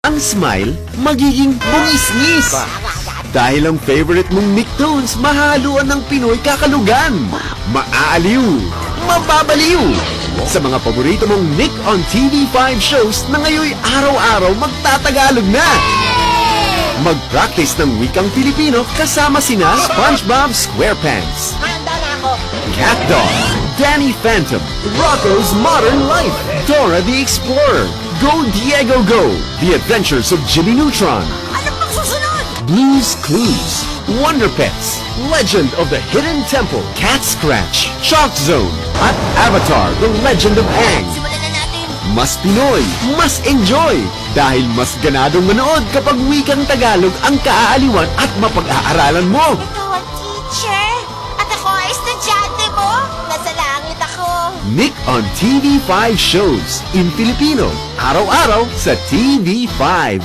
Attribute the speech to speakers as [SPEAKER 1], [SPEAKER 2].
[SPEAKER 1] ang smile magiging bungis-ngis. Dahil ang favorite mong nicktones mahaluan ng Pinoy kakalugan. Maaaliw, mababaliw. Sa mga paborito mong Nick on TV5 shows na ngayon araw-araw magtatagalog na. Mag-practice ng wikang Filipino kasama sina SpongeBob SquarePants,
[SPEAKER 2] Handa na ako.
[SPEAKER 1] CatDog, Danny Phantom, Rocco's Modern Life, Dora the Explorer, Go Diego Go, The Adventures of Jimmy Neutron,
[SPEAKER 2] Ano pang susunod?
[SPEAKER 1] Blue's Clues, Wonder Pets, Legend of the Hidden Temple, Cat Scratch, Shock Zone, at Avatar, The Legend of Aang.
[SPEAKER 2] Simulan na natin.
[SPEAKER 1] Mas Pinoy, mas enjoy! Dahil mas ganadong manood kapag wikang Tagalog ang kaaaliwan at mapag-aaralan mo.
[SPEAKER 2] Ikaw ang teacher. At ako ay estudyante mo. Nasa langit ako.
[SPEAKER 1] Nick on TV5 shows in Filipino, araw-araw sa TV5.